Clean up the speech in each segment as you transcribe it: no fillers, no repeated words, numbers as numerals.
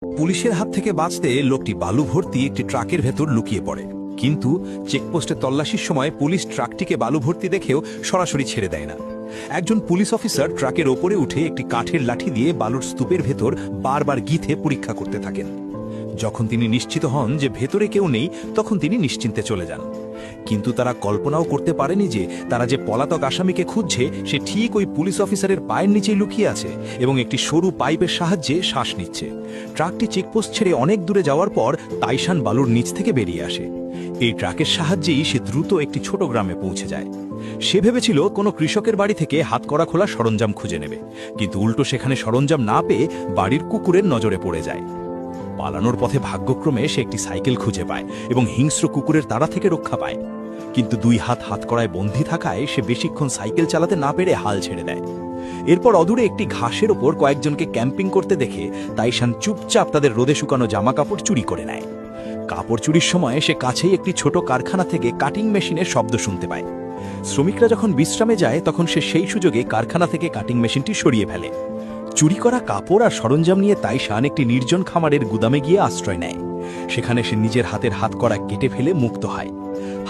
পুলিশের হাত থেকে বাঁচতে লোকটি বালু ভর্তি একটি ট্রাকের ভেতর লুকিয়ে পড়ে, কিন্তু চেকপোস্টে তল্লাশির সময় পুলিশ ট্রাকটিকে বালু ভর্তি দেখেও সরাসরি ছেড়ে দেয় না। একজন পুলিশ অফিসার ট্রাকের ওপরে উঠে একটি কাঠের লাঠি দিয়ে বালুর স্তূপের ভেতর বারবার গিথে পরীক্ষা করতে থাকেন। যখন তিনি নিশ্চিত হন যে ভেতরে কেউ নেই, তখন তিনি নিশ্চিন্তে চলে যান। কিন্তু তারা কল্পনাও করতে পারেনি যে তারা যে পলাতক আসামিকে খুঁজছে সে ঠিক ওই পুলিশ অফিসারের পায়ের নিচেই লুকিয়ে আছে এবং একটি সরু পাইপের সাহায্যে শ্বাস নিচ্ছে। ট্রাকটি চেকপোস্ট ছেড়ে অনেক দূরে যাওয়ার পর তাইশান বালুর নিচ থেকে বেরিয়ে আসে। এই ট্রাকের সাহায্যেই সে দ্রুত একটি ছোট গ্রামে পৌঁছে যায়। সে ভেবেছিল কোনো কৃষকের বাড়ি থেকে হাতকড়া খোলা সরঞ্জাম খুঁজে নেবে, কিন্তু উল্টো সেখানে সরঞ্জাম না পেয়ে বাড়ির কুকুরের নজরে পড়ে যায়। পালানোর পথে ভাগ্যক্রমে সে একটি সাইকেল খুঁজে পায় এবং হিংস্র কুকুরের তাড়া থেকে রক্ষা পায়। কিন্তু দুই হাতকড়ায় বন্দী থাকায় সে বেশিক্ষণ সাইকেল চালাতে না পেরে হাল ছেড়ে দেয়। এরপর অদূরে একটি ঘাসের ওপর কয়েকজনকে ক্যাম্পিং করতে দেখে তাইশান চুপচাপ তাদের রোদে শুকানো জামা কাপড় চুরি করে নেয়। কাপড় চুরির সময় সে কাছেই একটি ছোট কারখানা থেকে কাটিং মেশিনের শব্দ শুনতে পায়। শ্রমিকরা যখন বিশ্রামে যায় তখন সে সেই সুযোগে কারখানা থেকে কাটিং মেশিনটি সরিয়ে ফেলে। চুরি করা কাপড় আর সরঞ্জাম নিয়ে তাইশান একটি নির্জন খামারের গুদামে গিয়ে আশ্রয় নেয়। সেখানে সে নিজের হাতের হাতকড়া কেটে ফেলে মুক্ত হয়।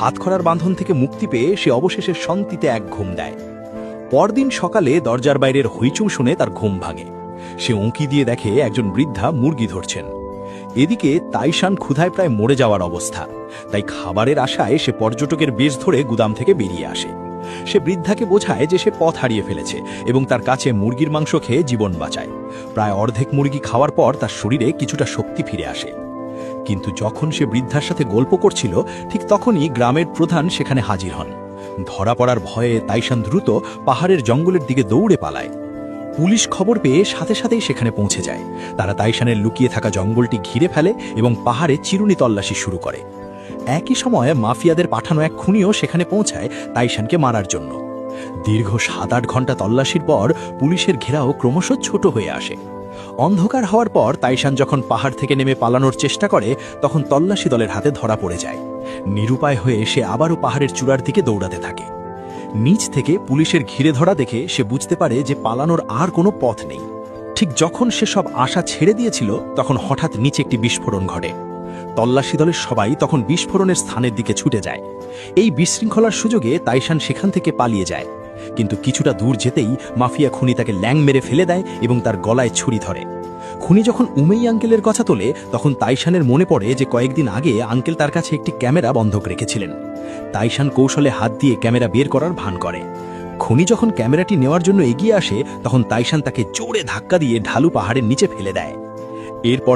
হাতকড়ার বাঁধন থেকে মুক্তি পেয়ে সে অবশেষে শান্তিতে এক ঘুম দেয়। পরদিন সকালে দরজার বাইরের হইচুং শুনে তার ঘুম ভাঙে। সে উঁকি দিয়ে দেখে একজন বৃদ্ধা মুরগি ধরছেন। এদিকে তাইশান ক্ষুধায় প্রায় মরে যাওয়ার অবস্থা, তাই খাবারের আশায় সে পর্যটকের বেশ ধরে গুদাম থেকে বেরিয়ে আসে। সে বৃদ্ধাকে বোঝায় যে সে পথ হারিয়ে ফেলেছে এবং তার কাছে মুরগির মাংস খেয়ে জীবন বাঁচায়। প্রায় অর্ধেক মুরগি খাওয়ার পর তার শরীরে কিছুটা শক্তি ফিরে আসে। কিন্তু যখন সে বৃদ্ধার সাথে গল্প করছিল, ঠিক তখনই গ্রামের প্রধান সেখানে হাজির হন। ধরা পড়ার ভয়ে তাইশান দ্রুত পাহাড়ের জঙ্গলের দিকে দৌড়ে পালায়। পুলিশ খবর পেয়ে সাথে সাথেই সেখানে পৌঁছে যায়। তারা তাইশানের লুকিয়ে থাকা জঙ্গলটি ঘিরে ফেলে এবং পাহাড়ে চিরুনি তল্লাশি শুরু করে। একই সময়ে মাফিয়াদের পাঠানো এক খুনিও সেখানে পৌঁছায় তাইশানকে মারার জন্য। দীর্ঘ 7-8 ঘন্টা তল্লাশির পর পুলিশের ঘেরাও ক্রমশ ছোট হয়ে আসে। অন্ধকার হওয়ার পর তাইশান যখন পাহাড় থেকে নেমে পালানোর চেষ্টা করে, তখন তল্লাশি দলের হাতে ধরা পড়ে যায়। নিরুপায় হয়ে সে আবারও পাহাড়ের চূড়ার দিকে দৌড়াতে থাকে। নিচ থেকে পুলিশের ঘিরে ধরা দেখে সে বুঝতে পারে যে পালানোর আর কোনো পথ নেই। ঠিক যখন সে সব আশা ছেড়ে দিয়েছিল, তখন হঠাৎ নিচে একটি বিস্ফোরণ ঘটে। তল্লাশি দলের সবাই তখন বিস্ফোরণের স্থানের দিকে ছুটে যায়। এই বিশৃঙ্খলার সুযোগে তাইশান সেখান থেকে পালিয়ে যায়, কিন্তু কিছুটা দূর যেতেই মাফিয়া খুনি তাকে ল্যাং মেরে ফেলে দেয় এবং তার গলায় ছুরি ধরে। খুনি যখন উমেই আঙ্কেলের কথা তোলে, তখন তাইশানের মনে পড়ে যে কয়েকদিন আগে আঙ্কেল তার কাছে একটি ক্যামেরা বন্ধক রেখেছিলেন। তাইশান কৌশলে হাত দিয়ে ক্যামেরা বের করার ভান করে। খুনি যখন ক্যামেরাটি নেওয়ার জন্য এগিয়ে আসে, তখন তাইশান তাকে জোরে ধাক্কা দিয়ে ঢালু পাহাড়ের নিচে ফেলে দেয়। এরপর